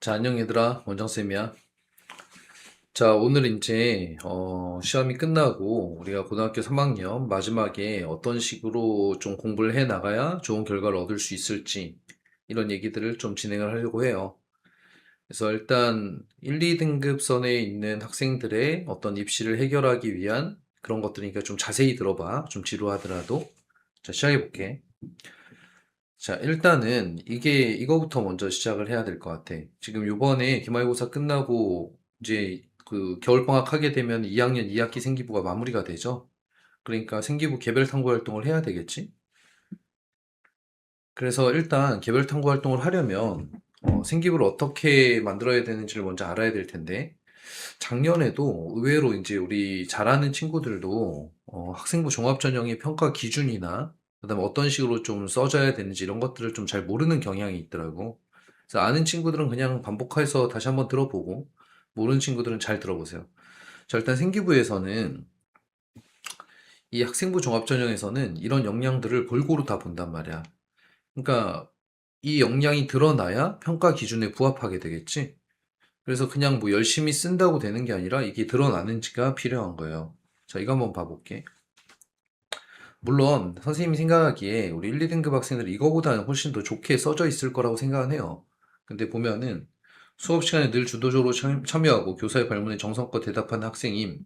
자, 안녕 얘들아. 원장쌤이야. 자, 오늘 이제 시험이 끝나고 우리가 고등학교 3학년 마지막에 어떤 식으로 좀 공부를 해 나가야 좋은 결과를 얻을 수 있을지 이런 얘기들을 좀 진행을 하려고 해요. 그래서 일단 1, 2등급 선에 있는 학생들의 어떤 입시를 해결하기 위한 그런 것들이니까 좀 자세히 들어봐. 좀 지루하더라도. 자, 시작해 볼게. 자, 일단은 이거부터 먼저 시작을 해야 될 것 같아. 지금 요번에 기말고사 끝나고 이제 그 겨울방학 하게 되면 2학년 2학기 생기부가 마무리가 되죠. 그러니까 생기부 개별 탐구 활동을 해야 되겠지? 그래서 일단 개별 탐구 활동을 하려면 생기부를 어떻게 만들어야 되는지를 먼저 알아야 될 텐데 작년에도 의외로 이제 우리 잘하는 친구들도 학생부 종합전형의 평가 기준이나 그다음에 어떤 식으로 좀 써줘야 되는지 이런 것들을 좀 잘 모르는 경향이 있더라고. 그래서 아는 친구들은 그냥 반복해서 다시 한번 들어보고 모르는 친구들은 잘 들어보세요. 자, 일단 생기부에서는 이 학생부 종합전형에서는 이런 역량들을 골고루 다 본단 말이야. 그러니까 이 역량이 드러나야 평가 기준에 부합하게 되겠지. 그래서 그냥 뭐 열심히 쓴다고 되는 게 아니라 이게 드러나는지가 필요한 거예요. 자, 이거 한번 봐볼게. 물론 선생님이 생각하기에 우리 1, 2등급 학생들이 이거보다는 훨씬 더 좋게 써져 있을 거라고 생각은 해요. 근데 보면은 수업 시간에 늘 주도적으로 참여하고 교사의 발문에 정성껏 대답하는 학생임.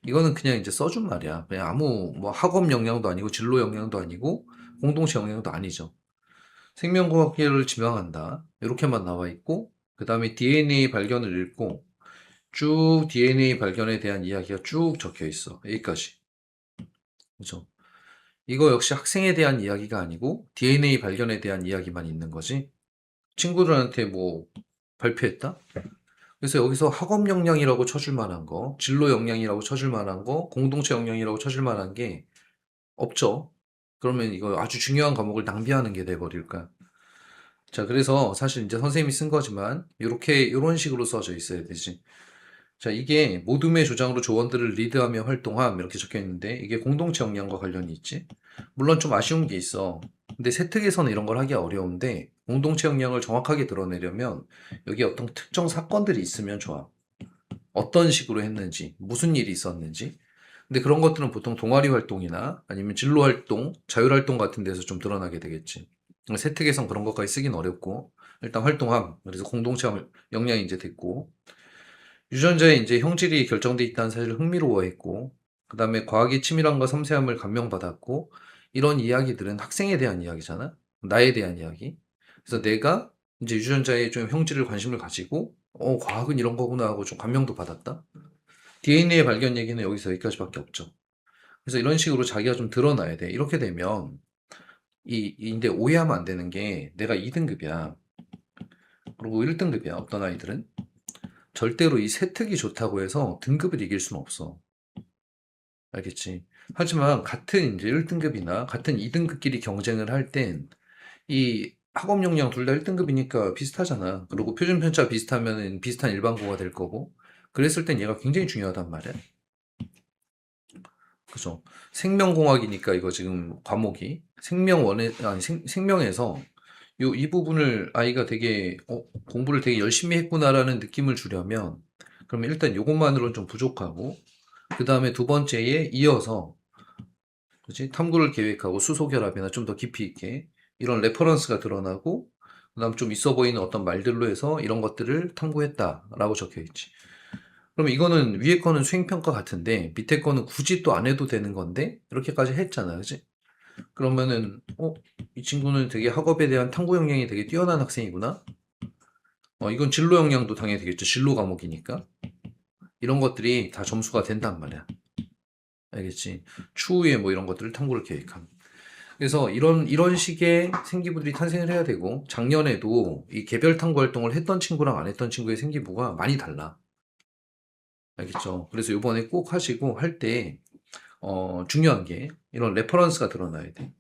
이거는 그냥 이제 써준 말이야. 그냥 아무 뭐 학업 역량도 아니고 진로 역량도 아니고 공동체 역량도 아니죠. 생명공학계를 지망한다. 이렇게만 나와 있고 그 다음에 DNA 발견을 읽고 쭉 DNA 발견에 대한 이야기가 쭉 적혀 있어. 여기까지. 그죠? 이거 역시 학생에 대한 이야기가 아니고 DNA 발견에 대한 이야기만 있는 거지. 친구들한테 뭐 발표했다? 그래서 여기서 학업 역량이라고 쳐줄 만한 거, 진로 역량이라고 쳐줄 만한 거, 공동체 역량이라고 쳐줄 만한 게 없죠. 그러면 이거 아주 중요한 과목을 낭비하는 게 돼버릴까. 자, 그래서 사실 이제 선생님이 쓴 거지만 이런 식으로 써져 있어야 되지. 자, 이게 모둠의 조장으로 조원들을 리드하며 활동함 이렇게 적혀 있는데 이게 공동체 역량과 관련이 있지. 물론 좀 아쉬운 게 있어. 근데 세특에서는 이런 걸 하기 어려운데 공동체 역량을 정확하게 드러내려면 여기 어떤 특정 사건들이 있으면 좋아. 어떤 식으로 했는지, 무슨 일이 있었는지. 근데 그런 것들은 보통 동아리 활동이나 아니면 진로 활동, 자율 활동 같은 데서 좀 드러나게 되겠지. 세특에선 그런 것까지 쓰긴 어렵고 일단 활동함. 그래서 공동체 역량이 이제 됐고 유전자의 이제 형질이 결정돼 있다는 사실을 흥미로워했고, 그 다음에 과학의 치밀함과 섬세함을 감명받았고, 이런 이야기들은 학생에 대한 이야기잖아? 나에 대한 이야기. 그래서 내가 이제 유전자의 좀 형질을 관심을 가지고, 과학은 이런 거구나 하고 좀 감명도 받았다? DNA 발견 얘기는 여기서 여기까지밖에 없죠. 그래서 이런 식으로 자기가 좀 드러나야 돼. 이렇게 되면, 근데 오해하면 안 되는 게, 내가 2등급이야. 그리고 1등급이야. 어떤 아이들은. 절대로 이 세특이 좋다고 해서 등급을 이길 수는 없어. 알겠지? 하지만 같은 이제 1등급이나 같은 2등급끼리 경쟁을 할 땐 이 학업 역량 둘 다 1등급이니까 비슷하잖아. 그리고 표준 편차 비슷하면은 비슷한 일반고가 될 거고. 그랬을 땐 얘가 굉장히 중요하단 말이야. 그죠? 생명공학이니까 이거 지금 과목이 생명원에 아니 생명에서 이 부분을 아이가 되게 공부를 되게 열심히 했구나라는 느낌을 주려면 그러면 일단 요것만으로는 좀 부족하고 그 다음에 두 번째에 이어서 그치? 탐구를 계획하고 수소 결합이나 좀 더 깊이 있게 이런 레퍼런스가 드러나고 그다음 좀 있어 보이는 어떤 말들로 해서 이런 것들을 탐구했다라고 적혀 있지. 그럼 이거는 위에 거는 수행평가 같은데 밑에 거는 굳이 또 안 해도 되는 건데 이렇게까지 했잖아, 그치? 그러면은 이 친구는 되게 학업에 대한 탐구 역량이 되게 뛰어난 학생이구나. 이건 진로 역량도 당연히 되겠죠. 진로 과목이니까 이런 것들이 다 점수가 된단 말이야. 알겠지? 추후에 뭐 이런 것들을 탐구를 계획함. 그래서 이런 식의 생기부들이 탄생을 해야 되고, 작년에도 이 개별 탐구 활동을 했던 친구랑 안 했던 친구의 생기부가 많이 달라. 알겠죠? 그래서 이번에 꼭 하시고 할 때, 중요한 게 이런 레퍼런스가 드러나야 돼.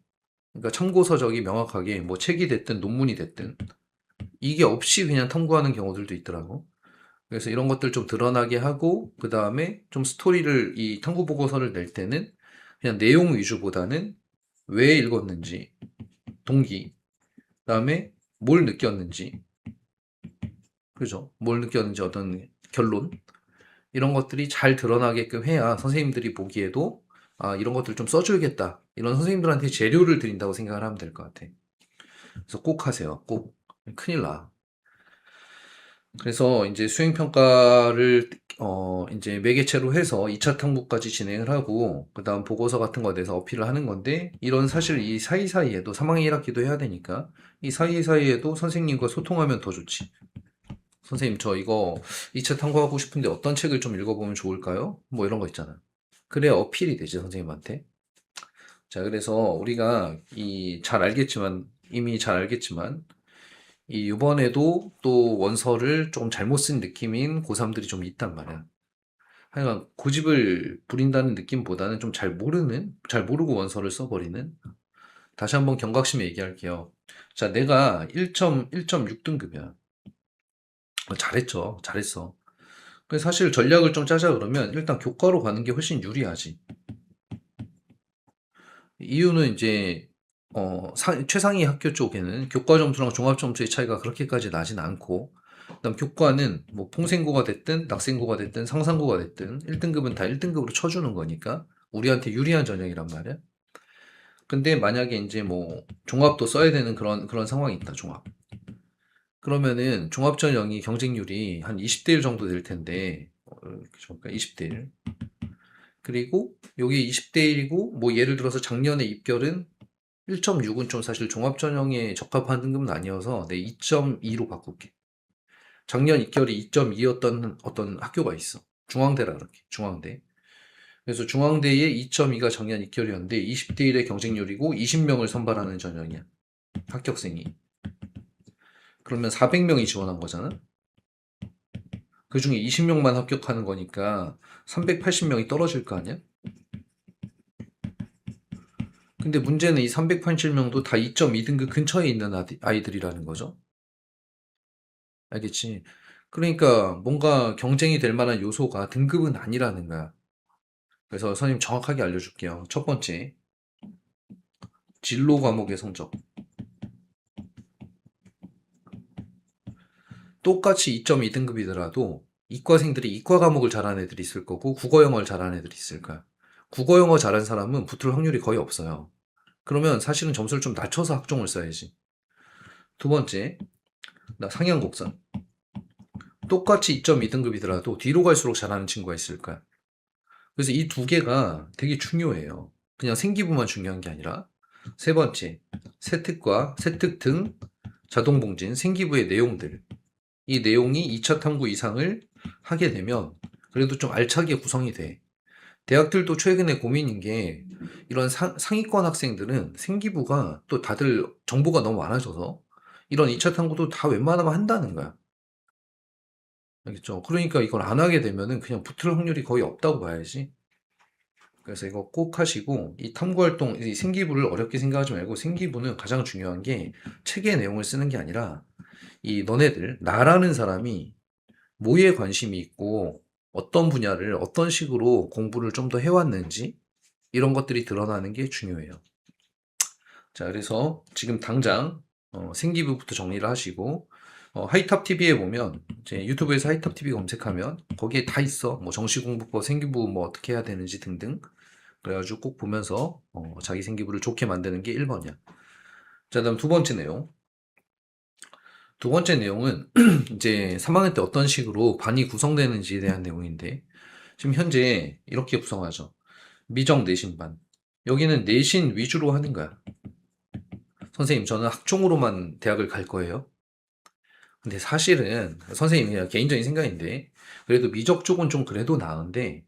그러니까 참고서적이 명확하게 뭐 책이 됐든 논문이 됐든 이게 없이 그냥 탐구하는 경우들도 있더라고. 그래서 이런 것들 좀 드러나게 하고, 그 다음에 좀 스토리를 이 탐구 보고서를 낼 때는 그냥 내용 위주보다는 왜 읽었는지, 동기, 그다음에 뭘 느꼈는지, 그죠? 뭘 느꼈는지 어떤 결론 이런 것들이 잘 드러나게끔 해야 선생님들이 보기에도 아, 이런 것들 좀 써줘야겠다. 이런 선생님들한테 재료를 드린다고 생각을 하면 될 것 같아. 그래서 꼭 하세요. 꼭. 큰일 나. 그래서 이제 수행평가를 이제 매개체로 해서 2차 탐구까지 진행을 하고 그다음 보고서 같은 거에 대해서 어필을 하는 건데 이런 사실 이 사이사이에도 3학년 1학기도 해야 되니까 이 사이사이에도 선생님과 소통하면 더 좋지. 선생님 저 이거 2차 탐구하고 싶은데 어떤 책을 좀 읽어보면 좋을까요? 뭐 이런 거 있잖아. 그래야 어필이 되지 선생님한테. 자 그래서 우리가 잘 알겠지만 이미 잘 알겠지만 이번에도 또 원서를 조금 잘못 쓴 느낌인 고3들이 좀 있단 말이야. 하여간 고집을 부린다는 느낌보다는 좀 잘 모르고 원서를 써버리는. 다시 한번 경각심에 얘기할게요. 자, 내가 1.6등급이야. 잘했죠. 잘했어. 그래서 사실 전략을 좀 짜자 그러면 일단 교과로 가는 게 훨씬 유리하지. 이유는 이제 최상위 학교 쪽에는 교과 점수랑 종합 점수의 차이가 그렇게까지 나진 않고 그다음 교과는 뭐 평생고가 됐든 낙생고가 됐든 상상고가 됐든 1등급은 다 1등급으로 쳐주는 거니까 우리한테 유리한 전형이란 말이야. 근데 만약에 이제 뭐 종합도 써야 되는 그런 상황이 있다. 종합. 그러면은 종합 전형이 경쟁률이 한 20대 1 정도 될 텐데 그러니까 20대 1. 그리고 여기 20대 1이고 뭐 예를 들어서 작년에 입결은 1.6은 좀 사실 종합 전형에 적합한 등급은 아니어서 내 2.2로 바꿀게. 작년 입결이 2.2였던 어떤 학교가 있어. 중앙대라 그렇게. 중앙대. 그래서 중앙대에 2.2가 작년 입결이었는데 20대 1의 경쟁률이고 20명을 선발하는 전형이야. 합격생이. 그러면 400명이 지원한 거잖아. 그 중에 20명만 합격하는 거니까 380명이 떨어질 거 아니야? 근데 문제는 이 387명도 다 2.2등급 근처에 있는 아이들이라는 거죠. 알겠지? 그러니까 뭔가 경쟁이 될 만한 요소가 등급은 아니라는 거야. 그래서 선생님 정확하게 알려줄게요. 첫 번째, 진로 과목의 성적. 똑같이 2.2등급이더라도 이과생들이 이과 과목을 잘하는 애들이 있을 거고 국어 영어를 잘하는 애들이 있을 거야. 국어 영어 잘하는 사람은 붙을 확률이 거의 없어요. 그러면 사실은 점수를 좀 낮춰서 학종을 써야지. 두 번째, 나 상향 곡선. 똑같이 2.2등급이더라도 뒤로 갈수록 잘하는 친구가 있을 거야. 그래서 이 두 개가 되게 중요해요. 그냥 생기부만 중요한 게 아니라. 세 번째, 세특과 세특 등 자동봉진, 생기부의 내용들. 이 내용이 2차 탐구 이상을 하게 되면 그래도 좀 알차게 구성이 돼. 대학들도 최근에 고민인 게 이런 상위권 학생들은 생기부가 또 다들 정보가 너무 많아져서 이런 2차 탐구도 다 웬만하면 한다는 거야. 알겠죠? 그러니까 이걸 안 하게 되면은 그냥 붙을 확률이 거의 없다고 봐야지. 그래서 이거 꼭 하시고 이 탐구 활동, 이 생기부를 어렵게 생각하지 말고 생기부는 가장 중요한 게 책의 내용을 쓰는 게 아니라 이 너네들 나라는 사람이 뭐에 관심이 있고 어떤 분야를 어떤 식으로 공부를 좀 더 해왔는지 이런 것들이 드러나는 게 중요해요. 자, 그래서 지금 당장 생기부부터 정리를 하시고 하이탑 TV에 보면 이제 유튜브에서 하이탑 TV 검색하면 거기에 다 있어. 뭐 정시공부법, 생기부 뭐 어떻게 해야 되는지 등등. 그래가지고 꼭 보면서 자기 생기부를 좋게 만드는 게 1번이야. 자, 다음 두 번째 내용. 두 번째 내용은 이제 3학년 때 어떤 식으로 반이 구성되는지에 대한 내용인데 지금 현재 이렇게 구성하죠. 미정 내신반. 여기는 내신 위주로 하는 거야. 선생님, 저는 학종으로만 대학을 갈 거예요. 근데 사실은 선생님 그냥 개인적인 생각인데 그래도 미적 쪽은 좀 그래도 나은데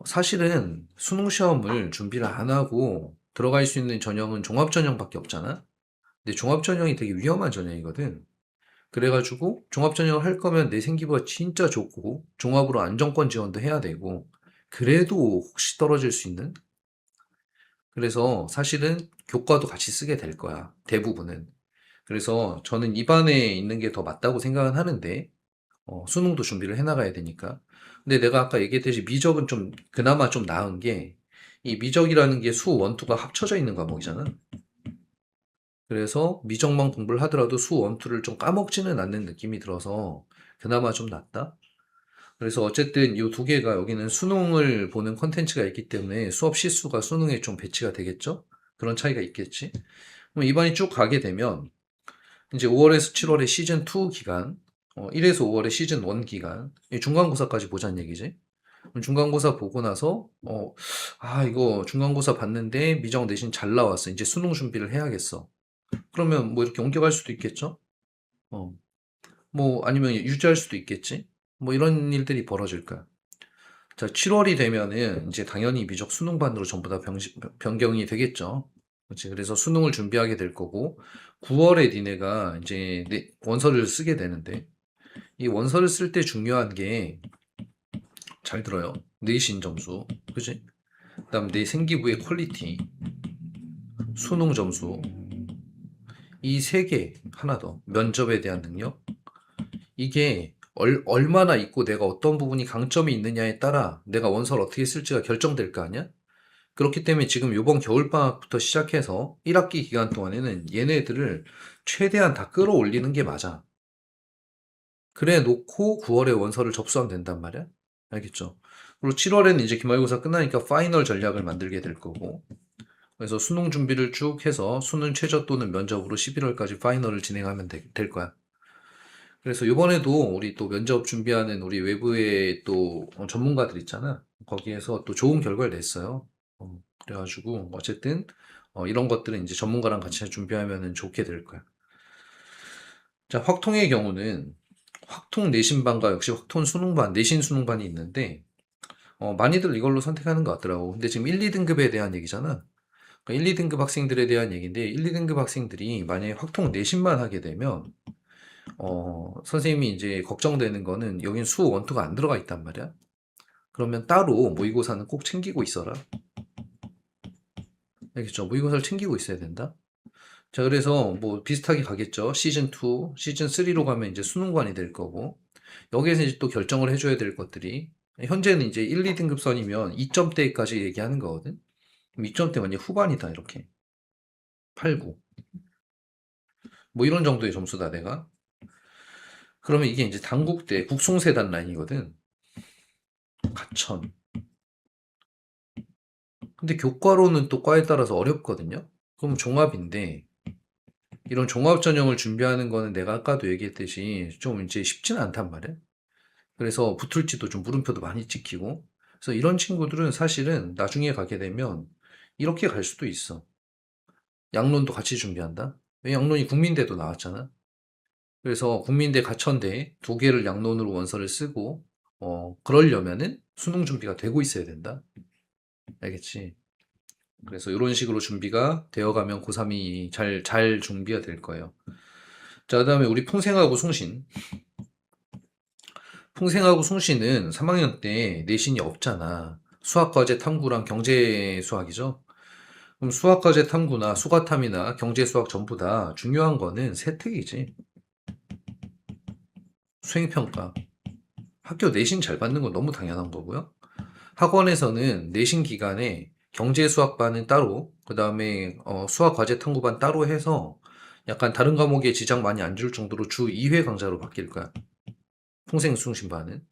사실은 수능 시험을 준비를 안 하고 들어갈 수 있는 전형은 종합 전형밖에 없잖아. 근데 종합 전형이 되게 위험한 전형이거든. 그래가지고 종합 전형을 할 거면 내 생기부가 진짜 좋고 종합으로 안정권 지원도 해야 되고 그래도 혹시 떨어질 수 있는 그래서 사실은 교과도 같이 쓰게 될 거야. 대부분은. 그래서 저는 입안에 있는 게 더 맞다고 생각은 하는데 수능도 준비를 해나가야 되니까. 근데 내가 아까 얘기했듯이 미적은 좀 그나마 좀 나은 게 이 미적이라는 게 수, 원, 투가 합쳐져 있는 과목이잖아. 그래서 미적만 공부를 하더라도 수 1, 2를 좀 까먹지는 않는 느낌이 들어서 그나마 좀 낫다. 그래서 어쨌든 이 두 개가 여기는 수능을 보는 컨텐츠가 있기 때문에 수업 시수가 수능에 좀 배치가 되겠죠? 그런 차이가 있겠지? 그럼 이반이 쭉 가게 되면 이제 5월에서 7월의 시즌 2 기간, 1에서 5월의 시즌 1 기간, 이 중간고사까지 보자는 얘기지. 그럼 중간고사 보고 나서 이거 중간고사 봤는데 미정 내신 잘 나왔어. 이제 수능 준비를 해야겠어. 그러면 뭐 이렇게 옮겨갈 수도 있겠죠? 어, 뭐 아니면 유지할 수도 있겠지? 뭐 이런 일들이 벌어질 거야. 자, 7월이 되면은 이제 당연히 미적 수능반으로 전부 다 변경이 되겠죠. 그렇지. 그래서 수능을 준비하게 될 거고, 9월에 니네가 이제 원서를 쓰게 되는데, 이 원서를 쓸 때 중요한 게, 잘 들어요. 내신 점수, 그지? 그다음 내 생기부의 퀄리티, 수능 점수, 이 세 개, 하나 더, 면접에 대한 능력, 이게 얼마나 있고 내가 어떤 부분이 강점이 있느냐에 따라 내가 원서를 어떻게 쓸지가 결정될 거 아니야? 그렇기 때문에 지금 요번 겨울방학부터 시작해서 1학기 기간 동안에는 얘네들을 최대한 다 끌어올리는 게 맞아. 그래 놓고 9월에 원서를 접수하면 된단 말이야. 알겠죠? 그리고 7월에는 이제 기말고사 끝나니까 파이널 전략을 만들게 될 거고. 그래서 수능 준비를 쭉 해서 수능 최저 또는 면접으로 11월까지 파이널을 진행하면 될 거야. 그래서 요번에도 우리 또 면접 준비하는 우리 외부의 또 전문가들 있잖아. 거기에서 또 좋은 결과를 냈어요. 그래가지고 어쨌든 이런 것들은 이제 전문가랑 같이 준비하면 좋게 될 거야. 자, 확통의 경우는 확통 내신반과 역시 확통 수능반, 내신 수능반이 있는데 많이들 이걸로 선택하는 것 같더라고. 근데 지금 1, 2등급에 대한 얘기잖아. 그러니까 1, 2등급 학생들에 대한 얘기인데 1, 2등급 학생들이 만약에 확통 내신만 하게 되면 선생님이 이제 걱정되는 거는 여긴 수 원투가 안 들어가 있단 말이야. 그러면 따로 모의고사는 꼭 챙기고 있어라. 알겠죠? 모의고사를 챙기고 있어야 된다. 자, 그래서 뭐 비슷하게 가겠죠. 시즌 2, 시즌 3로 가면 이제 수능관이 될 거고, 여기에서 이제 또 결정을 해줘야 될 것들이, 현재는 이제 1, 2등급 선이면 2점대까지 얘기하는 거거든. 그럼 2점대면 이제 후반이다, 이렇게. 8, 9. 뭐 이런 정도의 점수다, 내가. 그러면 이게 이제 단국대, 국송세단 라인이거든. 가천. 근데 교과로는 또 과에 따라서 어렵거든요. 그럼 종합인데, 이런 종합 전형을 준비하는 거는 내가 아까도 얘기했듯이 좀 이제 쉽지는 않단 말이야. 그래서 붙을지도 좀 물음표도 많이 찍히고. 그래서 이런 친구들은 사실은 나중에 가게 되면 이렇게 갈 수도 있어. 양론도 같이 준비한다. 왜 양론이 국민대도 나왔잖아. 그래서 국민대 가천대 두 개를 양론으로 원서를 쓰고, 그러려면은 수능 준비가 되고 있어야 된다. 알겠지? 그래서 이런 식으로 준비가 되어가면 고3이 잘 준비가 될 거예요. 자, 그 다음에 우리 풍생하고 숭신. 풍생하고 숭신은 3학년 때 내신이 없잖아. 수학과제 탐구랑 경제 수학이죠. 그럼 수학과제 탐구나 수과탐이나 경제 수학 전부 다 중요한 거는 세특이지. 수행평가. 학교 내신 잘 받는 건 너무 당연한 거고요. 학원에서는 내신 기간에 경제 수학반은 따로, 그 다음에 수학 과제 탐구반 따로 해서 약간 다른 과목에 지장 많이 안 줄 정도로 주 2회 강좌로 바뀔 거야. 풍생숭신반은.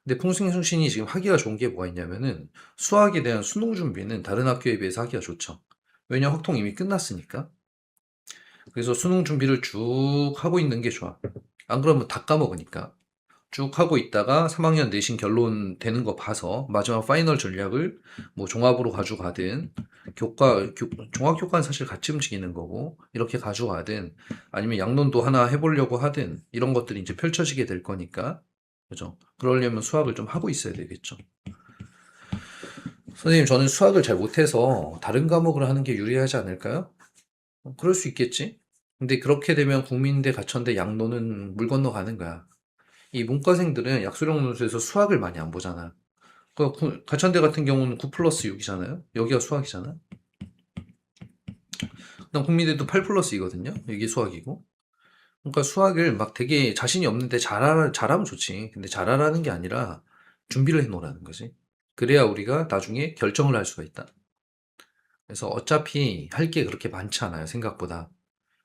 근데 풍생숭신이 지금 하기가 좋은 게 뭐가 있냐면은 수학에 대한 수능 준비는 다른 학교에 비해서 하기가 좋죠. 왜냐, 확통 이미 끝났으니까. 그래서 수능 준비를 쭉 하고 있는 게 좋아. 안 그러면 다 까먹으니까. 쭉 하고 있다가 3학년 내신 결론 되는 거 봐서 마지막 파이널 전략을 뭐 종합으로 가져가든 종합교과는 사실 같이 움직이는 거고 이렇게 가져가든 아니면 양론도 하나 해보려고 하든 이런 것들이 이제 펼쳐지게 될 거니까 그죠? 그러려면 수학을 좀 하고 있어야 되겠죠. 선생님, 저는 수학을 잘 못해서 다른 과목을 하는 게 유리하지 않을까요? 그럴 수 있겠지. 근데 그렇게 되면 국민대, 가천대, 양론은 물 건너가는 거야. 이 문과생들은 약수령 논술에서 수학을 많이 안 보잖아. 가천대 같은 경우는 9 플러스 6이잖아요. 여기가 수학이잖아. 그다음 국민대도 8 플러스 2거든요. 이게 수학이고. 그러니까 수학을 막 되게 자신이 없는데 잘하면 좋지. 근데 잘하라는 게 아니라 준비를 해놓으라는 거지. 그래야 우리가 나중에 결정을 할 수가 있다. 그래서 어차피 할 게 그렇게 많지 않아요, 생각보다.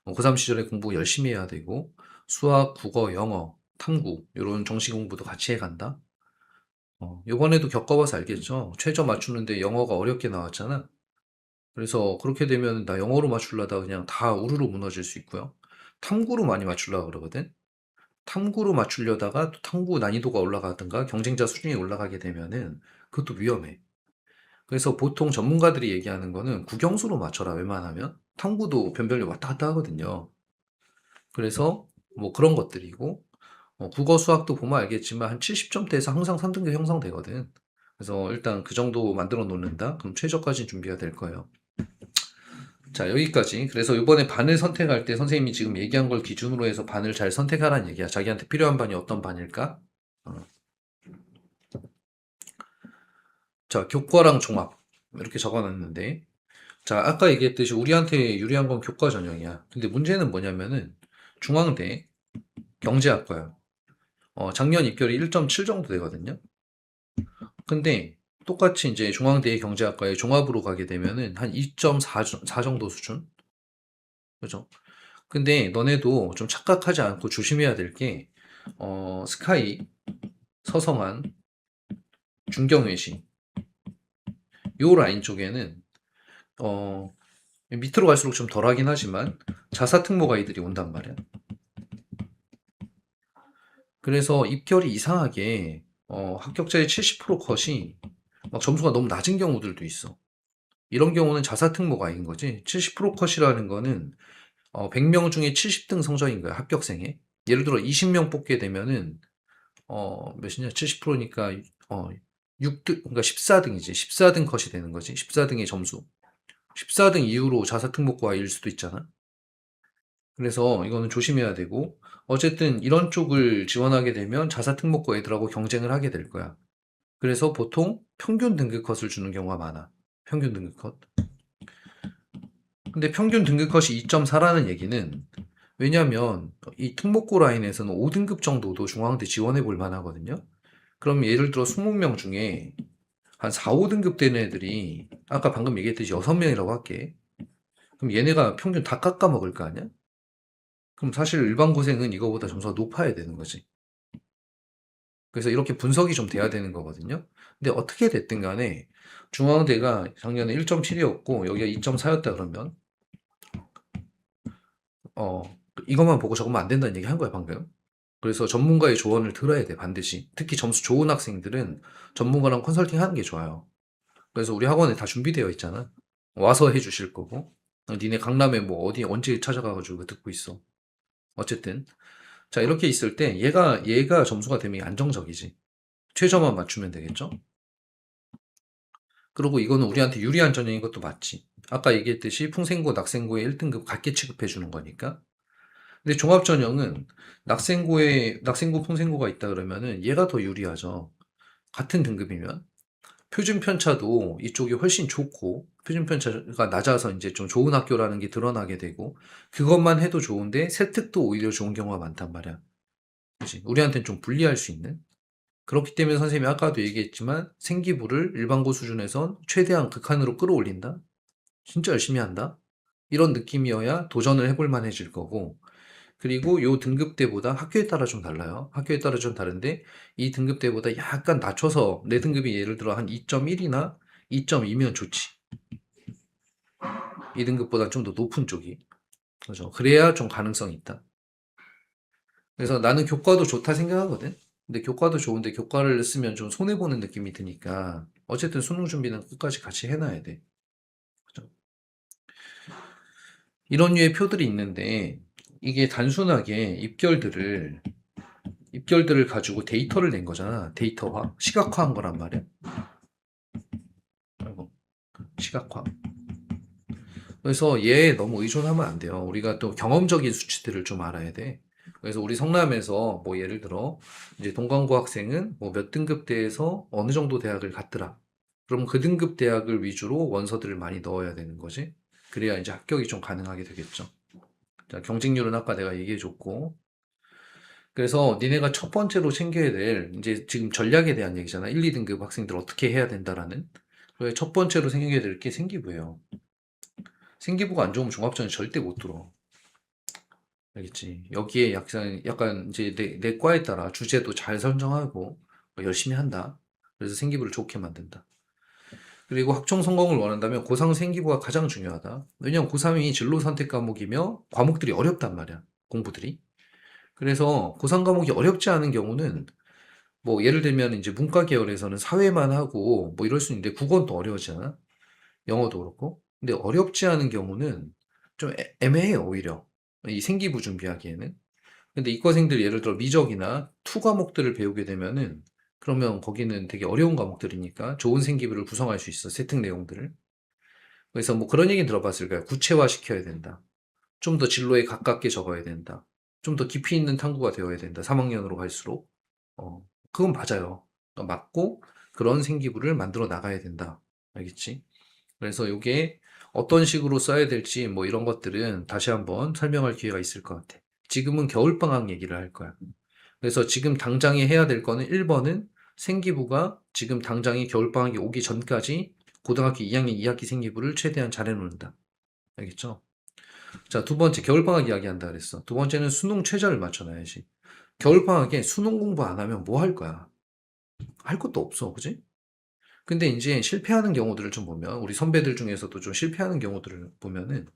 고3 시절에 공부 열심히 해야 되고, 수학, 국어, 영어, 탐구, 이런 정시 공부도 같이 해간다. 요번에도 겪어봐서 알겠죠? 최저 맞추는데 영어가 어렵게 나왔잖아. 그래서 그렇게 되면 나 영어로 맞추려다 그냥 다 우르르 무너질 수 있고요. 탐구로 많이 맞추려고 그러거든. 탐구로 맞추려다가 또 탐구 난이도가 올라가든가 경쟁자 수준이 올라가게 되면은 그것도 위험해. 그래서 보통 전문가들이 얘기하는 거는 국영수로 맞춰라, 웬만하면. 탐구도 변별력 왔다 갔다 하거든요. 그래서 뭐 그런 것들이고, 국어 수학도 보면 알겠지만 한 70점대에서 항상 3등급 형성되거든. 그래서 일단 그 정도 만들어 놓는다? 그럼 최저까지 준비가 될 거예요. 자, 여기까지. 그래서 이번에 반을 선택할 때 선생님이 지금 얘기한 걸 기준으로 해서 반을 잘 선택하라는 얘기야. 자기한테 필요한 반이 어떤 반일까? 어. 자, 교과랑 종합. 이렇게 적어놨는데. 자, 아까 얘기했듯이 우리한테 유리한 건 교과 전형이야. 근데 문제는 뭐냐면은 중앙대 경제학과야. 작년 입결이 1.7 정도 되거든요. 근데 똑같이 이제 중앙대 경제학과에 종합으로 가게 되면은 한 2.4 정도 수준? 그죠? 근데 너네도 좀 착각하지 않고 조심해야 될 게, 스카이, 서성한, 중경외시, 요 라인 쪽에는, 어, 밑으로 갈수록 좀 덜하긴 하지만, 자사특목 아이들이 온단 말이야. 그래서 입결이 이상하게, 합격자의 70% 컷이 막 점수가 너무 낮은 경우들도 있어. 이런 경우는 자사특목 아이인 거지. 70% 컷이라는 거는 100명 중에 70등 성적인 거야, 합격생에. 예를 들어 20명 뽑게 되면은 몇이냐? 70%니까 6등, 그러니까 14등이지. 14등 컷이 되는 거지. 14등의 점수. 14등 이후로 자사특목과일 수도 있잖아. 그래서 이거는 조심해야 되고, 어쨌든 이런 쪽을 지원하게 되면 자사특목고 애들하고 경쟁을 하게 될 거야. 그래서 보통 평균 등급 컷을 주는 경우가 많아. 평균 등급 컷. 근데 평균 등급 컷이 2.4라는 얘기는, 왜냐면 이 특목고 라인에서는 5등급 정도도 중앙대 지원해 볼 만하거든요. 그럼 예를 들어 20명 중에 한 4, 5등급 되는 애들이 아까 방금 얘기했듯이 6명이라고 할게. 그럼 얘네가 평균 다 깎아 먹을 거 아니야? 그럼 사실 일반 고생은 이거보다 점수가 높아야 되는 거지. 그래서 이렇게 분석이 좀 돼야 되는 거거든요. 근데 어떻게 됐든 간에 중앙대가 작년에 1.7이었고 여기가 2.4였다 그러면 어 이것만 보고 적으면 안 된다는 얘기 한 거야 방금. 그래서 전문가의 조언을 들어야 돼 반드시. 특히 점수 좋은 학생들은 전문가랑 컨설팅 하는 게 좋아요. 그래서 우리 학원에 다 준비되어 있잖아. 와서 해주실 거고. 니네 강남에 뭐 어디 언제 찾아가가지고 듣고 있어. 어쨌든 자 이렇게 있을 때 얘가 점수가 되면 안정적이지. 최저만 맞추면 되겠죠. 그리고 이거는 우리한테 유리한 전형인 것도 맞지. 아까 얘기했듯이 풍생고, 낙생고에 1등급 같게 취급해 주는 거니까. 근데 종합전형은 낙생고, 풍생고가 있다 그러면은 얘가 더 유리하죠. 같은 등급이면. 표준 편차도 이쪽이 훨씬 좋고, 표준 편차가 낮아서 이제 좀 좋은 학교라는 게 드러나게 되고, 그것만 해도 좋은데 세특도 오히려 좋은 경우가 많단 말이야. 그치? 우리한테는 좀 불리할 수 있는. 그렇기 때문에 선생님이 아까도 얘기했지만 생기부를 일반고 수준에선 최대한 극한으로 끌어올린다? 진짜 열심히 한다? 이런 느낌이어야 도전을 해볼 만해질 거고, 그리고 요 등급대보다 학교에 따라 좀 달라요. 학교에 따라 좀 다른데, 이 등급대보다 약간 낮춰서, 내 등급이 예를 들어 한 2.1이나 2.2면 좋지. 이 등급보다 좀 더 높은 쪽이. 그죠? 그래야 좀 가능성이 있다. 그래서 나는 교과도 좋다 생각하거든? 근데 교과도 좋은데 교과를 쓰면 좀 손해보는 느낌이 드니까, 어쨌든 수능 준비는 끝까지 같이 해놔야 돼. 그죠? 이런 류의 표들이 있는데, 이게 단순하게 입결들을 가지고 데이터를 낸 거잖아. 데이터화. 시각화한 거란 말이야. 아이고, 시각화. 그래서 얘에 너무 의존하면 안 돼요. 우리가 또 경험적인 수치들을 좀 알아야 돼. 그래서 우리 성남에서 뭐 예를 들어 이제 동광고 학생은 뭐 몇 등급대에서 어느 정도 대학을 갔더라. 그럼 그 등급 대학을 위주로 원서들을 많이 넣어야 되는 거지. 그래야 이제 합격이 좀 가능하게 되겠죠. 자, 경쟁률은 아까 내가 얘기해 줬고. 그래서 니네가 첫 번째로 챙겨야 될 이제 지금 전략에 대한 얘기잖아. 1, 2등급 학생들 어떻게 해야 된다라는. 그래서 첫 번째로 챙겨야 될 게 생기부예요. 생기부가 안 좋으면 종합전에 절대 못 들어. 알겠지? 여기에 약간 이제 내 과에 따라 주제도 잘 선정하고 열심히 한다. 그래서 생기부를 좋게 만든다. 그리고 학종 성공을 원한다면 고3 생기부가 가장 중요하다. 왜냐면 고3이 진로 선택 과목이며 과목들이 어렵단 말이야. 공부들이. 그래서 고3 과목이 어렵지 않은 경우는 뭐 예를 들면 이제 문과 계열에서는 사회만 하고 뭐 이럴 수 있는데 국어는 또 어려워지잖아. 영어도 그렇고. 근데 어렵지 않은 경우는 좀 애매해요, 오히려. 이 생기부 준비하기에는. 근데 이과생들이 예를 들어 미적이나 투 과목들을 배우게 되면은 그러면 거기는 되게 어려운 과목들이니까 좋은 생기부를 구성할 수 있어, 세특 내용들을. 그래서 뭐 그런 얘기 들어봤을 거야. 구체화 시켜야 된다. 좀 더 진로에 가깝게 적어야 된다. 좀 더 깊이 있는 탐구가 되어야 된다. 3학년으로 갈수록. 그건 맞아요. 맞고 그런 생기부를 만들어 나가야 된다. 알겠지? 그래서 이게 어떤 식으로 써야 될지 뭐 이런 것들은 다시 한번 설명할 기회가 있을 것 같아. 지금은 겨울방학 얘기를 할 거야. 그래서 지금 당장에 해야 될 거는 1번은 생기부가 지금 당장에 겨울방학이 오기 전까지 고등학교 2학년 2학기 생기부를 최대한 잘 해놓는다. 알겠죠? 자, 두 번째, 겨울방학 이야기 한다 그랬어. 두 번째는 수능 최저를 맞춰놔야지. 겨울방학에 수능 공부 안 하면 뭐 할 거야? 할 것도 없어, 그지? 근데 이제 실패하는 경우들을 좀 보면, 우리 선배들 중에서도 좀 실패하는 경우들을 보면은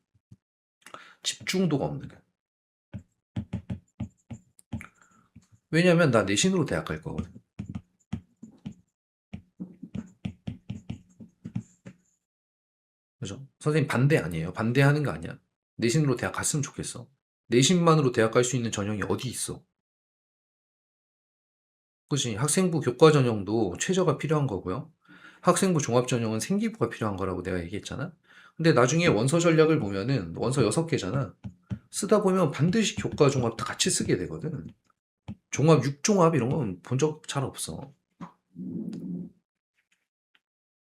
집중도가 없는 거야. 왜냐면 나 내신으로 대학 갈 거거든. 그죠? 선생님 반대 아니에요. 반대하는 거 아니야. 내신으로 대학 갔으면 좋겠어. 내신만으로 대학 갈 수 있는 전형이 어디 있어? 그지? 학생부 교과 전형도 최저가 필요한 거고요. 학생부 종합 전형은 생기부가 필요한 거라고 내가 얘기했잖아. 근데 나중에 원서 전략을 보면은 원서 6개잖아. 쓰다 보면 반드시 교과 종합 다 같이 쓰게 되거든. 종합 6종합 이런 건 본 적 잘 없어.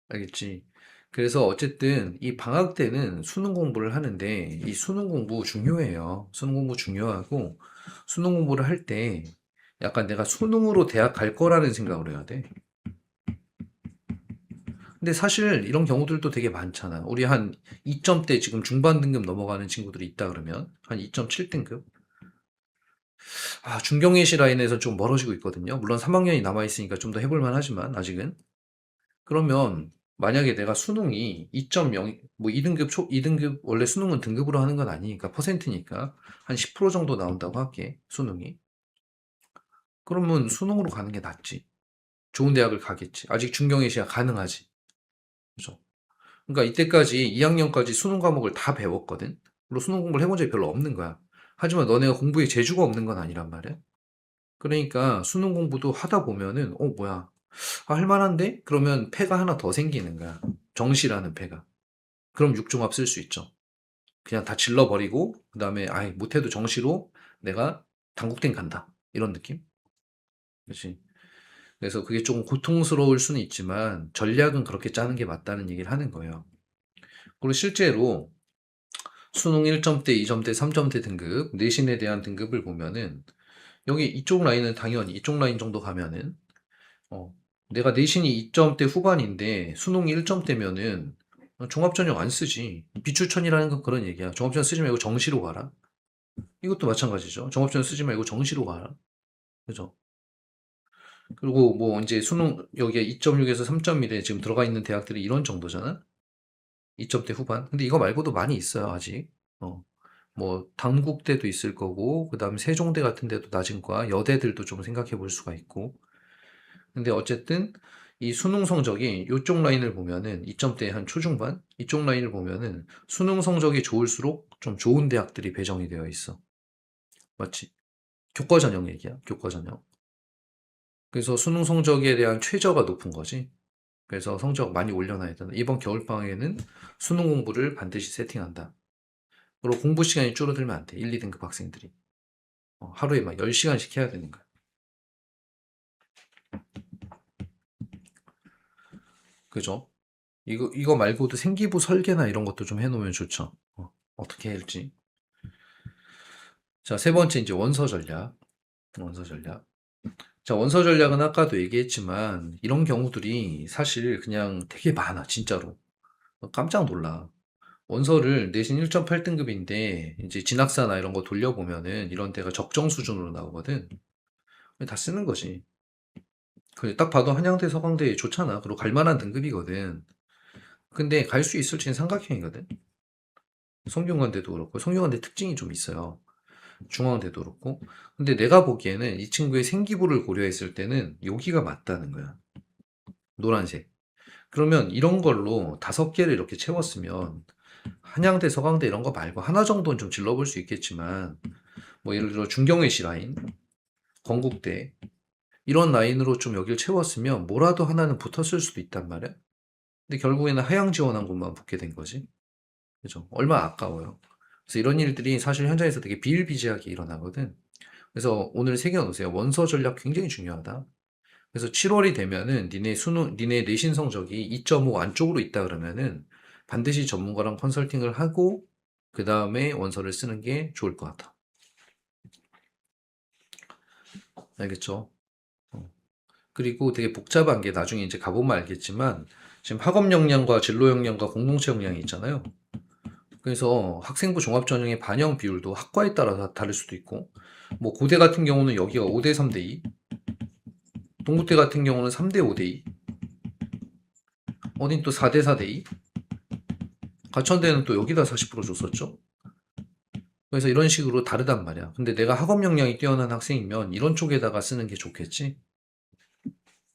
알겠지? 그래서 어쨌든 이 방학 때는 수능 공부를 하는데 이 수능 공부 중요해요. 수능 공부 중요하고 수능 공부를 할 때 약간 내가 수능으로 대학 갈 거라는 생각을 해야 돼. 근데 사실 이런 경우들도 되게 많잖아. 우리 한 2점대 지금 중반 등급 넘어가는 친구들이 있다 그러면 한 2.7등급? 아, 중경예시 라인에서 좀 멀어지고 있거든요. 물론 3학년이 남아있으니까 좀 더 해볼만 하지만 아직은. 그러면 만약에 내가 수능이 2.0, 뭐 2등급 2등급, 원래 수능은 등급으로 하는 건 아니니까 퍼센트니까 한 10% 정도 나온다고 할게, 수능이. 그러면 수능으로 가는 게 낫지. 좋은 대학을 가겠지. 아직 중경예시가 가능하지. 그죠? 그러니까 이때까지 2학년까지 수능 과목을 다 배웠거든. 물론 수능 공부를 해본 적이 별로 없는 거야. 하지만 너네가 공부에 재주가 없는 건 아니란 말이야. 그러니까 수능 공부도 하다 보면은 뭐야, 할 만한데? 그러면 패가 하나 더 생기는 거야. 정시라는 패가. 그럼 육종합 쓸 수 있죠. 그냥 다 질러버리고 그다음에 아예 못해도 정시로 내가 당국땡 간다. 이런 느낌? 그렇지. 그래서 그게 조금 고통스러울 수는 있지만 전략은 그렇게 짜는 게 맞다는 얘기를 하는 거예요. 그리고 실제로 수능 1점대, 2점대, 3점대 등급, 내신에 대한 등급을 보면은 여기 이쪽 라인은 당연히 이쪽 라인 정도 가면은 어, 내가 내신이 2점대 후반인데 수능이 1점대면은 종합전형 안 쓰지. 비추천이라는 건 그런 얘기야. 종합전형 쓰지 말고 정시로 가라. 이것도 마찬가지죠. 종합전형 쓰지 말고 정시로 가라. 그죠? 그리고 뭐 이제 수능 여기에 2.6에서 3.1에 지금 들어가 있는 대학들이 이런 정도잖아. 2점대 후반. 근데 이거 말고도 많이 있어요, 아직. 어. 뭐 단국대도 있을 거고 그다음에 세종대 같은 데도 낮은 과, 여대들도 좀 생각해 볼 수가 있고. 근데 어쨌든 이 수능 성적이 이쪽 라인을 보면은 2점대 한 초중반 이쪽 라인을 보면은 수능 성적이 좋을수록 좀 좋은 대학들이 배정이 되어 있어. 맞지? 교과 전형 얘기야. 교과 전형. 그래서 수능 성적에 대한 최저가 높은 거지. 그래서 성적 많이 올려놔야 된다. 이번 겨울방학에는 수능 공부를 반드시 세팅한다. 그리고 공부 시간이 줄어들면 안 돼. 1, 2등급 학생들이. 하루에 막 10시간씩 해야 되는 거야. 그죠? 이거 말고도 생기부 설계나 이런 것도 좀 해놓으면 좋죠. 어떻게 할지. 자, 세 번째 이제 원서 전략. 원서 전략. 자, 원서 전략은 아까도 얘기했지만 이런 경우들이 사실 그냥 되게 많아, 진짜로. 깜짝 놀라. 원서를 내신 1.8등급인데 이제 진학사나 이런 거 돌려보면은 이런 데가 적정 수준으로 나오거든. 다 쓰는 거지. 딱 봐도 한양대, 서강대 좋잖아. 그리고 갈 만한 등급이거든. 근데 갈 수 있을지는 삼각형이거든. 성균관대도 그렇고, 성균관대 특징이 좀 있어요. 중앙대도 그렇고. 근데 내가 보기에는 이 친구의 생기부를 고려했을 때는 여기가 맞다는 거야. 노란색. 그러면 이런 걸로 5개를 이렇게 채웠으면 한양대, 서강대 이런 거 말고 하나 정도는 좀 질러볼 수 있겠지만, 뭐 예를 들어 중경외시 라인, 건국대 이런 라인으로 좀 여기를 채웠으면 뭐라도 하나는 붙었을 수도 있단 말이야. 근데 결국에는 하향 지원한 곳만 붙게 된 거지. 그죠? 얼마나 아까워요. 그래서 이런 일들이 사실 현장에서 되게 비일비재하게 일어나거든. 그래서 오늘 새겨놓으세요. 원서 전략 굉장히 중요하다. 그래서 7월이 되면은 니네 내신 성적이 2.5 안쪽으로 있다 그러면은 반드시 전문가랑 컨설팅을 하고 그 다음에 원서를 쓰는 게 좋을 것 같아. 알겠죠? 어. 그리고 되게 복잡한 게 나중에 이제 가보면 알겠지만 지금 학업 역량과 진로 역량과 공동체 역량이 있잖아요. 그래서 학생부 종합전형의 반영 비율도 학과에 따라 다를 수도 있고, 뭐 고대 같은 경우는 여기가 5대 3대 2, 동국대 같은 경우는 3대 5대 2, 어딘 또 4대 4대 2, 가천대는 또 여기다 40% 줬었죠. 그래서 이런 식으로 다르단 말이야. 근데 내가 학업 역량이 뛰어난 학생이면 이런 쪽에다가 쓰는 게 좋겠지?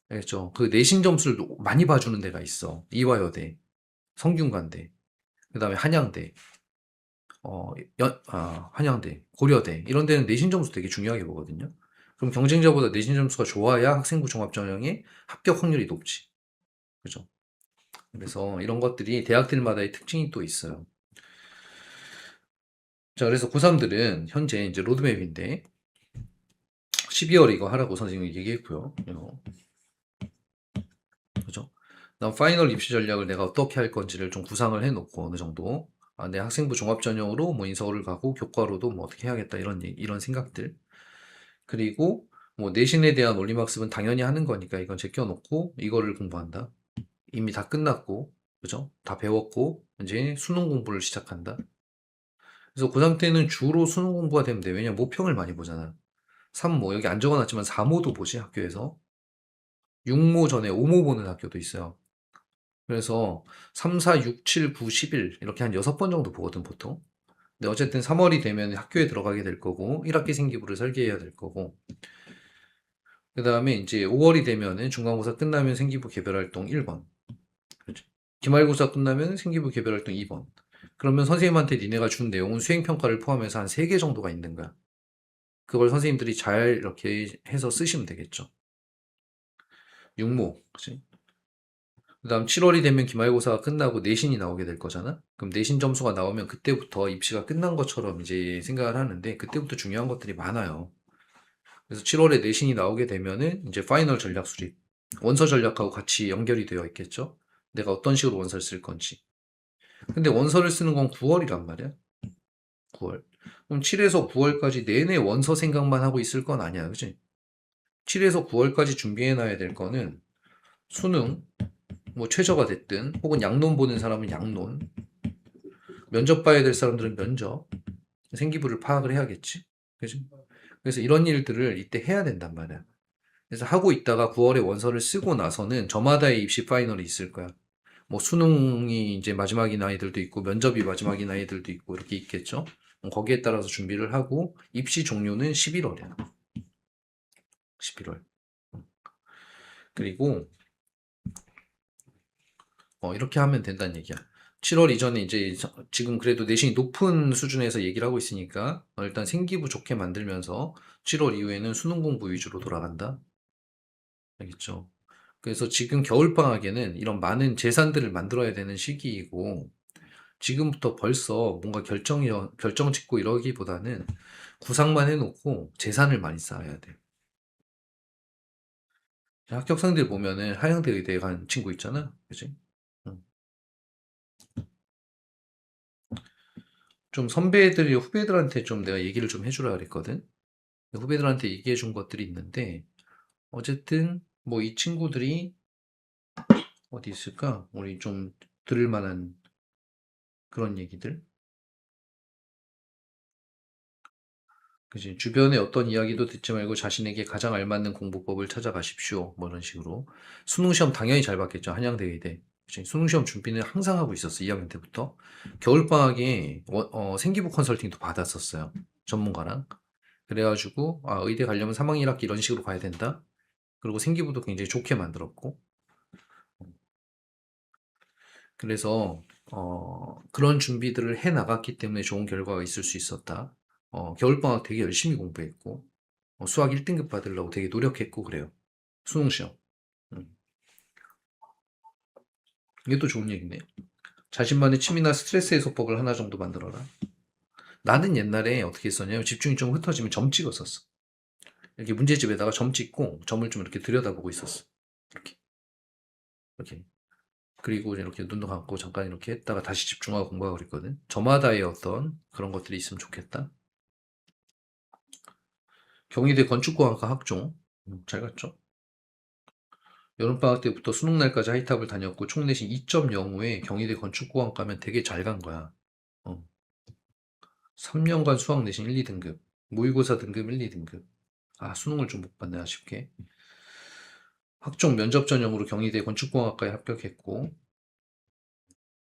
알겠죠? 그 내신 점수를 많이 봐주는 데가 있어. 이화여대, 성균관대, 그 다음에 한양대, 한양대, 고려대 이런 데는 내신 점수 되게 중요하게 보거든요. 그럼 경쟁자보다 내신 점수가 좋아야 학생부 종합전형의 합격 확률이 높지. 그죠? 그래서 이런 것들이 대학들마다의 특징이 또 있어요. 자, 그래서 고3들은 현재 이제 로드맵인데 12월에 이거 하라고 선생님이 얘기했고요. 그죠? 다음 파이널 입시 전략을 내가 어떻게 할 건지를 좀 구상을 해놓고 어느 정도 내 학생부 종합전형으로 뭐 인서울을 가고 교과로도 뭐 어떻게 해야겠다 이런 생각들. 그리고 뭐 내신에 대한 논리학습은 당연히 하는 거니까 이건 제껴놓고 이거를 공부한다. 이미 다 끝났고, 그죠? 다 배웠고 이제 수능 공부를 시작한다. 그래서 고3 때는 주로 수능 공부가 되면 돼. 왜냐면 모평을 많이 보잖아. 3모 여기 안 적어놨지만 4모도 보지 학교에서. 6모 전에 5모 보는 학교도 있어요. 그래서 3, 4, 6, 7, 9, 11 이렇게 한 6번 정도 보거든 보통. 근데 어쨌든 3월이 되면 학교에 들어가게 될 거고 1학기 생기부를 설계해야 될 거고 그 다음에 이제 5월이 되면은 중간고사 끝나면 생기부 개별활동 1번. 그렇지. 기말고사 끝나면 생기부 개별활동 2번. 그러면 선생님한테 니네가 준 내용은 수행평가를 포함해서 한 3개 정도가 있는 거야. 그걸 선생님들이 잘 이렇게 해서 쓰시면 되겠죠. 6모. 그치? 그 다음 7월이 되면 기말고사가 끝나고 내신이 나오게 될 거잖아? 그럼 내신 점수가 나오면 그때부터 입시가 끝난 것처럼 이제 생각을 하는데 그때부터 중요한 것들이 많아요. 그래서 7월에 내신이 나오게 되면은 이제 파이널 전략 수립, 원서 전략하고 같이 연결이 되어 있겠죠? 내가 어떤 식으로 원서를 쓸 건지. 근데 원서를 쓰는 건 9월이란 말이야. 9월. 그럼 7에서 9월까지 내내 원서 생각만 하고 있을 건 아니야. 그치? 7에서 9월까지 준비해 놔야 될 거는 수능, 뭐 최저가 됐든 혹은 양론 보는 사람은 양론, 면접 봐야 될 사람들은 면접, 생기부를 파악을 해야겠지. 그지? 그래서 이런 일들을 이때 해야 된단 말이야. 그래서 하고 있다가 9월에 원서를 쓰고 나서는 저마다의 입시 파이널이 있을 거야. 뭐 수능이 이제 마지막인 아이들도 있고 면접이 마지막인 아이들도 있고 이렇게 있겠죠. 거기에 따라서 준비를 하고 입시 종료는 11월이야. 11월. 그리고 이렇게 하면 된다는 얘기야. 7월 이전에 이제 지금 그래도 내신이 높은 수준에서 얘기를 하고 있으니까 일단 생기부 좋게 만들면서 7월 이후에는 수능 공부 위주로 돌아간다. 알겠죠? 그래서 지금 겨울방학에는 이런 많은 재산들을 만들어야 되는 시기이고 지금부터 벌써 뭔가 결정 짓고 이러기보다는 구상만 해놓고 재산을 많이 쌓아야 돼. 합격생들 보면은 하양대 의대에 간 친구 있잖아. 그지? 응. 좀 선배들이 후배들한테 좀 내가 얘기를 좀 해주라 그랬거든. 후배들한테 얘기해 준 것들이 있는데, 어쨌든, 뭐 이 친구들이 어디 있을까? 우리 좀 들을 만한 그런 얘기들. 그지? 주변에 어떤 이야기도 듣지 말고 자신에게 가장 알맞는 공부법을 찾아가십시오. 뭐 이런 식으로. 수능 시험 당연히 잘 봤겠죠. 한양대 의대. 그치? 수능 시험 준비는 항상 하고 있었어. 2학년 때부터. 겨울방학에 생기부 컨설팅도 받았었어요. 전문가랑. 그래가지고 아, 의대 가려면 3학년 1학기 이런 식으로 가야 된다. 그리고 생기부도 굉장히 좋게 만들었고. 그래서 그런 준비들을 해 나갔기 때문에 좋은 결과가 있을 수 있었다. 겨울방학 되게 열심히 공부했고 수학 1등급 받으려고 되게 노력했고 그래요. 수능 시험. 음. 이게 또 좋은 얘기네. 자신만의 취미나 스트레스 해소법을 하나 정도 만들어라. 나는 옛날에 어떻게 했었냐면 집중이 좀 흩어지면 점 찍었었어. 이렇게 문제집에다가 점 찍고 점을 좀 이렇게 들여다보고 있었어. 이렇게. 이렇게. 그리고 이렇게 눈도 감고 잠깐 이렇게 했다가 다시 집중하고 공부하고 그랬거든. 저마다의 어떤 그런 것들이 있으면 좋겠다. 경희대 건축공학과 학종. 잘 갔죠? 여름방학 때부터 수능날까지 하이탑을 다녔고 총 내신 2.05에 경희대 건축공학과면 되게 잘 간 거야. 어. 3년간 수학 내신 1, 2등급. 모의고사 등급 1, 2등급. 아, 수능을 좀 못 봤네, 아쉽게. 학종 면접 전형으로 경희대 건축공학과에 합격했고,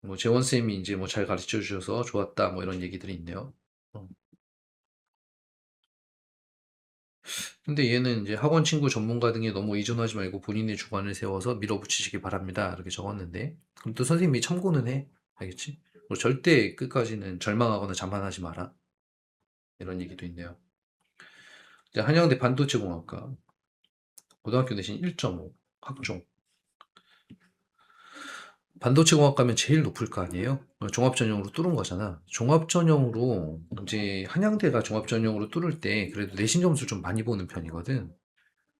뭐, 재원쌤이 이제 뭐 잘 가르쳐 주셔서 좋았다, 뭐 이런 얘기들이 있네요. 어. 근데 얘는 이제 학원 친구 전문가 등에 너무 의존하지 말고 본인의 주관을 세워서 밀어붙이시기 바랍니다. 이렇게 적었는데. 그럼 또 선생님이 참고는 해. 알겠지? 그리고 절대 끝까지는 절망하거나 자만하지 마라. 이런 얘기도 있네요. 이제 한양대 반도체공학과 고등학교 내신 1.5 학종. 반도체공학 가면 제일 높을 거 아니에요? 종합전형으로 뚫은 거잖아. 종합전형으로 이제 한양대가 종합전형으로 뚫을 때 그래도 내신 점수 좀 많이 보는 편이거든.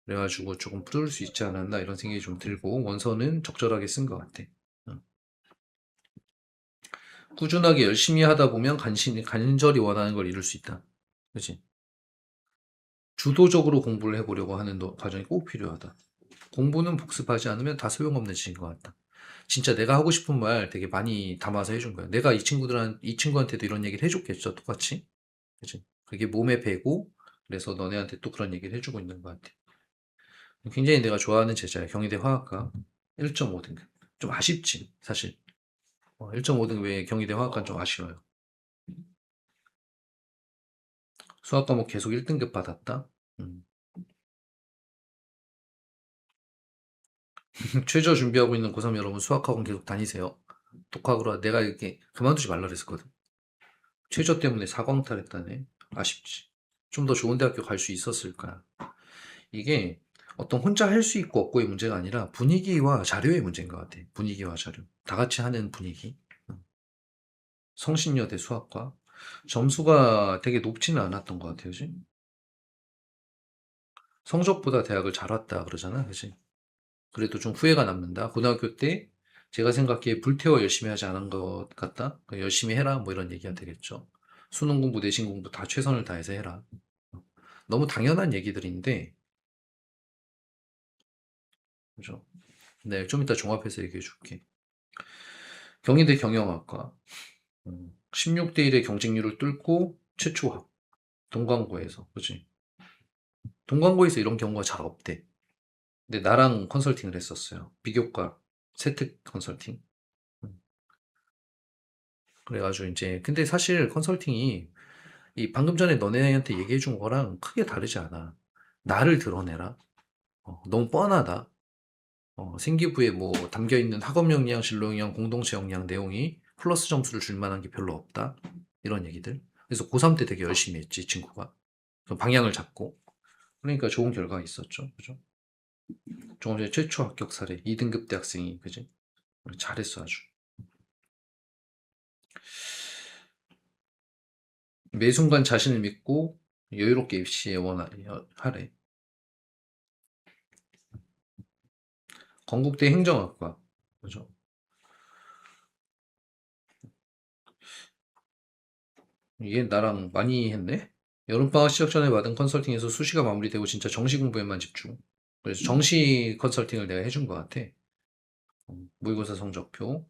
그래가지고 조금 뚫을 수 있지 않았나 이런 생각이 좀 들고 원서는 적절하게 쓴 것 같아. 어. 꾸준하게 열심히 하다 보면 간절히 원하는 걸 이룰 수 있다. 그렇지? 주도적으로 공부를 해보려고 하는 과정이 꼭 필요하다. 공부는 복습하지 않으면 다 소용없는 짓인 것 같다. 진짜 내가 하고 싶은 말 되게 많이 담아서 해준 거야. 내가 이 친구한테도 이런 얘기를 해줬겠죠, 똑같이. 그치? 그게 몸에 배고, 그래서 너네한테 또 그런 얘기를 해주고 있는 것 같아. 굉장히 내가 좋아하는 제자야. 경희대 화학과 1.5등급. 좀 아쉽지, 사실. 1.5등급에 경희대 화학과는 좀 아쉬워요. 수학 과목 계속 1등급 받았다. 음. 최저 준비하고 있는 고3 여러분 수학학원 계속 다니세요. 독학으로 내가 이렇게 그만두지 말라 그랬거든. 최저 때문에 사광탈했다네. 아쉽지. 좀 더 좋은 대학교 갈 수 있었을 거야. 이게 어떤 혼자 할 수 있고 없고의 문제가 아니라 분위기와 자료의 문제인 것 같아. 분위기와 자료. 다 같이 하는 분위기. 성신여대 수학과. 점수가 되게 높지는 않았던 것 같아요. 그지? 성적보다 대학을 잘 왔다 그러잖아. 그지? 그래도 좀 후회가 남는다. 고등학교 때 제가 생각해 불태워 열심히 하지 않은 것 같다. 열심히 해라. 뭐 이런 얘기가 되겠죠. 수능 공부, 내신 공부 다 최선을 다해서 해라. 너무 당연한 얘기들인데, 그죠? 네, 좀 이따 종합해서 얘기해 줄게. 경희대 경영학과. 16대 1의 경쟁률을 뚫고 최초 동광고에서. 그치? 동광고에서 이런 경우가 잘 없대. 근데 나랑 컨설팅을 했었어요. 비교과 세특 컨설팅. 음, 그래가지고 이제, 근데 사실 컨설팅이 이 방금 전에 너네한테 얘기해 준 거랑 크게 다르지 않아. 나를 드러내라. 너무 뻔하다. 생기부에 뭐 담겨 있는 학업 역량, 진로 역량, 공동체 역량 내용이 플러스 점수를 줄 만한 게 별로 없다. 이런 얘기들. 그래서 고3 때 되게 열심히 했지, 이 친구가. 그 방향을 잡고. 그러니까 좋은 결과가 있었죠. 그죠? 종합제 최초 합격 사례, 2등급 대학생이, 그지? 잘했어, 아주. 매 순간 자신을 믿고 여유롭게 입시에 하래. 건국대 행정학과. 그죠? 이게 나랑 많이 했네? 여름방학 시작 전에 받은 컨설팅에서 수시가 마무리되고 진짜 정시 공부에만 집중. 그래서 정시 컨설팅을 내가 해준 것 같아. 모의고사 성적표.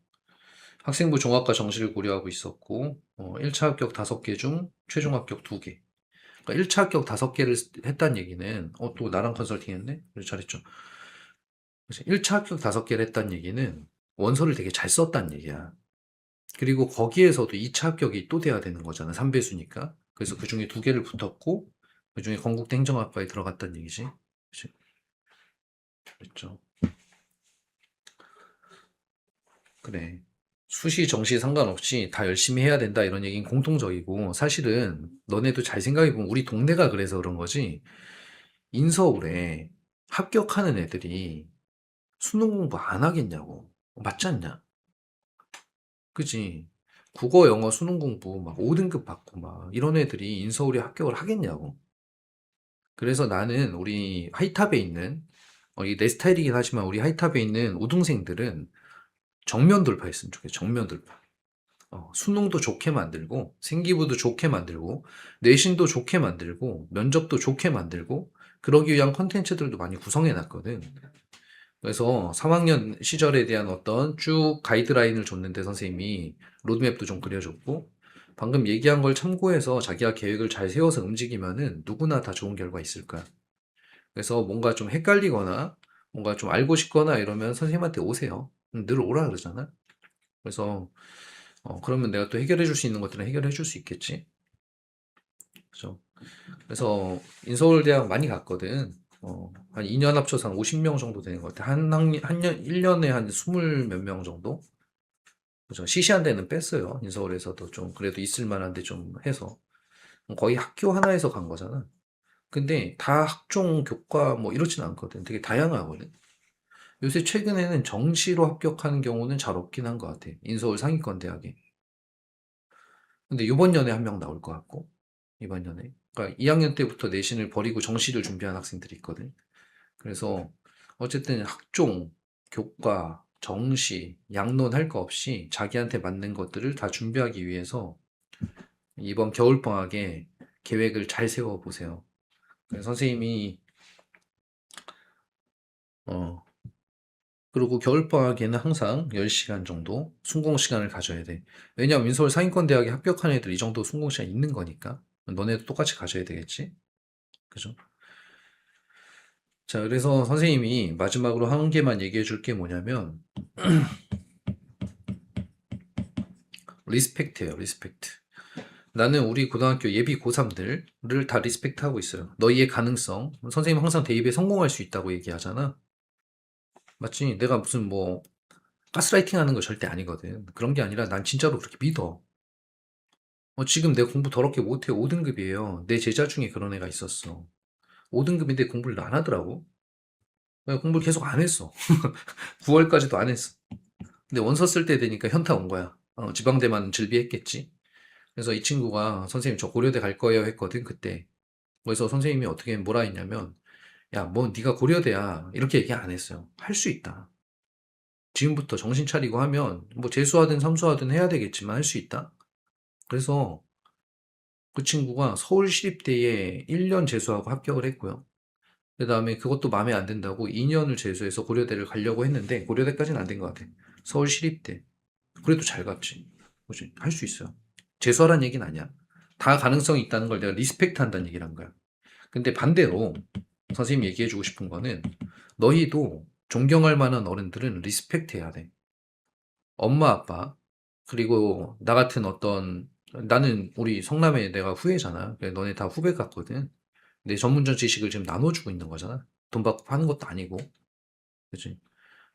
학생부 종합과 정시를 고려하고 있었고 1차 합격 5개 중 최종 합격 2개. 그러니까 1차 합격 5개를 했다는 얘기는 또 나랑 컨설팅 했네? 그래 잘했죠. 그래서 1차 합격 5개를 했다는 얘기는 원서를 되게 잘 썼다는 얘기야. 그리고 거기에서도 2차 합격이 또 돼야 되는 거잖아. 3배수니까. 그래서 그 중에 2개를 붙었고 그 중에 건국대 행정학과에 들어갔다는 얘기지. 그치? 그랬죠. 그래. 수시, 정시 상관없이 다 열심히 해야 된다 이런 얘기는 공통적이고 사실은 너네도 잘 생각해보면 우리 동네가 그래서 그런 거지 인서울에 합격하는 애들이 수능 공부 안 하겠냐고. 맞지 않냐? 그지? 국어, 영어, 수능 공부 막 5등급 받고 막 이런 애들이 인서울에 합격을 하겠냐고. 그래서 나는 우리 하이탑에 있는 이게 내 스타일이긴 하지만 우리 하이탑에 있는 우등생들은 정면 돌파했으면 좋겠어. 정면 돌파. 수능도 좋게 만들고 생기부도 좋게 만들고 내신도 좋게 만들고 면접도 좋게 만들고 그러기 위한 컨텐츠들도 많이 구성해 놨거든. 그래서 3학년 시절에 대한 어떤 쭉 가이드라인을 줬는데 선생님이 로드맵도 좀 그려줬고 방금 얘기한 걸 참고해서 자기가 계획을 잘 세워서 움직이면은 누구나 다 좋은 결과 있을 거야. 그래서 뭔가 좀 헷갈리거나 뭔가 좀 알고 싶거나 이러면 선생님한테 오세요. 늘 오라 그러잖아. 그래서 그러면 내가 또 해결해 줄 수 있는 것들은 해결해 줄 수 있겠지. 그죠? 그래서 인서울대학 많이 갔거든. 한 2년 합쳐서 한 50명 정도 되는 것 같아. 한 년, 1년에 한 20 몇 명 정도? 그죠? 시시한 데는 뺐어요. 인서울에서도 좀 그래도 있을 만한데 좀 해서. 거의 학교 하나에서 간 거잖아. 근데 다 학종, 교과 뭐 이렇진 않거든. 되게 다양하거든. 요새 최근에는 정시로 합격하는 경우는 잘 없긴 한 것 같아. 인서울 상위권 대학에. 근데 이번 년에 한 명 나올 것 같고, 이번 년에. 그러니까 2학년 때부터 내신을 버리고 정시를 준비한 학생들이 있거든. 그래서 어쨌든 학종, 교과, 정시, 양론 할 거 없이 자기한테 맞는 것들을 다 준비하기 위해서 이번 겨울방학에 계획을 잘 세워보세요. 선생님이, 어, 그리고 겨울방학에는 항상 10시간 정도 순공 시간을 가져야 돼. 왜냐면 인서울 상위권 대학에 합격한 애들 이 정도 순공 시간 있는 거니까. 너네도 똑같이 가져야 되겠지? 그죠? 자, 그래서 선생님이 마지막으로 한 개만 얘기해 줄 게 뭐냐면, 리스펙트예요, 리스펙트. 나는 우리 고등학교 예비 고3들을 다 리스펙트하고 있어요. 너희의 가능성. 선생님 항상 대입에 성공할 수 있다고 얘기하잖아. 맞지? 내가 무슨 뭐, 가스라이팅 하는 거 절대 아니거든. 그런 게 아니라 난 진짜로 그렇게 믿어. 지금 내 공부 더럽게 못해. 5등급이에요. 내 제자 중에 그런 애가 있었어. 5등급인데 공부를 안 하더라고. 내가 공부를 계속 안 했어. 9월까지도 안 했어. 근데 원서 쓸 때 되니까 현타 온 거야. 지방대만 즐비했겠지. 그래서 이 친구가 선생님 저 고려대 갈 거예요 했거든 그때. 그래서 선생님이 어떻게 뭐라 했냐면 야 뭐 네가 고려대야 이렇게 얘기 안 했어요. 할 수 있다. 지금부터 정신 차리고 하면 뭐 재수하든 삼수하든 해야 되겠지만 할 수 있다. 그래서 그 친구가 서울시립대에 1년 재수하고 합격을 했고요. 그 다음에 그것도 마음에 안 든다고 2년을 재수해서 고려대를 가려고 했는데 고려대까지는 안 된 것 같아. 서울시립대. 그래도 잘 갔지. 그지? 할 수 있어요. 재수하란 얘기는 아니야. 다 가능성이 있다는 걸 내가 리스펙트 한다는 얘기를 한 거야. 근데 반대로 선생님이 얘기해주고 싶은 거는 너희도 존경할 만한 어른들은 리스펙트 해야 돼. 엄마, 아빠, 그리고 나 같은 나는 우리 성남에 내가 후배잖아. 그래, 너네 다 후배 같거든. 내 전문적 지식을 지금 나눠주고 있는 거잖아. 돈 받고 파는 것도 아니고. 그치?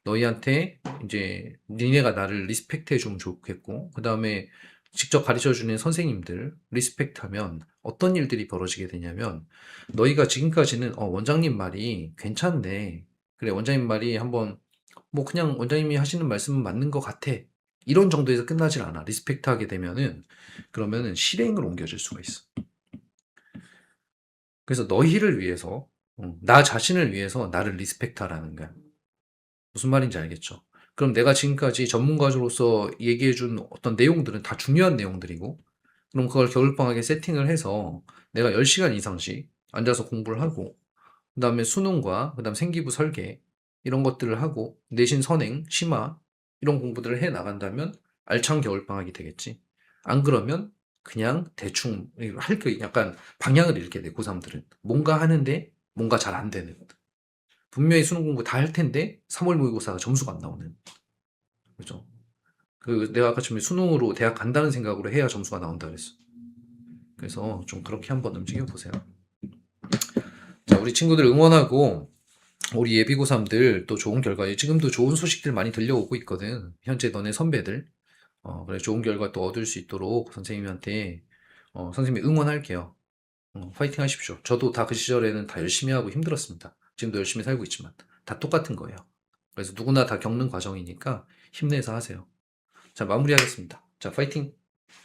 너희한테 이제 니네가 나를 리스펙트 해주면 좋겠고, 그 다음에 직접 가르쳐주는 선생님들 리스펙트 하면 어떤 일들이 벌어지게 되냐면, 너희가 지금까지는 원장님 말이 괜찮네. 그래, 원장님 말이 한번, 뭐 그냥 원장님이 하시는 말씀은 맞는 것 같아. 이런 정도에서 끝나질 않아. 리스펙트 하게 되면은, 그러면은 실행을 옮겨질 수가 있어. 그래서 너희를 위해서, 나 자신을 위해서 나를 리스펙트 하라는 거야. 무슨 말인지 알겠죠? 그럼 내가 지금까지 전문가로서 얘기해준 어떤 내용들은 다 중요한 내용들이고, 그럼 그걸 겨울방학에 세팅을 해서 내가 10시간 이상씩 앉아서 공부를 하고, 그 다음에 수능과, 그 다음 생기부 설계, 이런 것들을 하고, 내신 선행, 심화, 이런 공부들을 해 나간다면 알찬 겨울방학이 되겠지. 안 그러면 그냥 대충 할 게 약간 방향을 잃게 돼, 고3들은. 뭔가 하는데 뭔가 잘 안 되는. 분명히 수능 공부 다 할 텐데 3월 모의고사가 점수가 안 나오는. 그죠? 내가 아까 처음에 수능으로 대학 간다는 생각으로 해야 점수가 나온다 그랬어. 그래서 좀 그렇게 한번 움직여 보세요. 자, 우리 친구들 응원하고 우리 예비고3들 또 좋은 결과, 지금도 좋은 소식들 많이 들려오고 있거든. 현재 너네 선배들. 그래, 좋은 결과 또 얻을 수 있도록 선생님한테, 선생님이 응원할게요. 파이팅 하십시오. 저도 다 그 시절에는 다 열심히 하고 힘들었습니다. 지금도 열심히 살고 있지만. 다 똑같은 거예요. 그래서 누구나 다 겪는 과정이니까 힘내서 하세요. 자, 마무리하겠습니다. 자, 파이팅!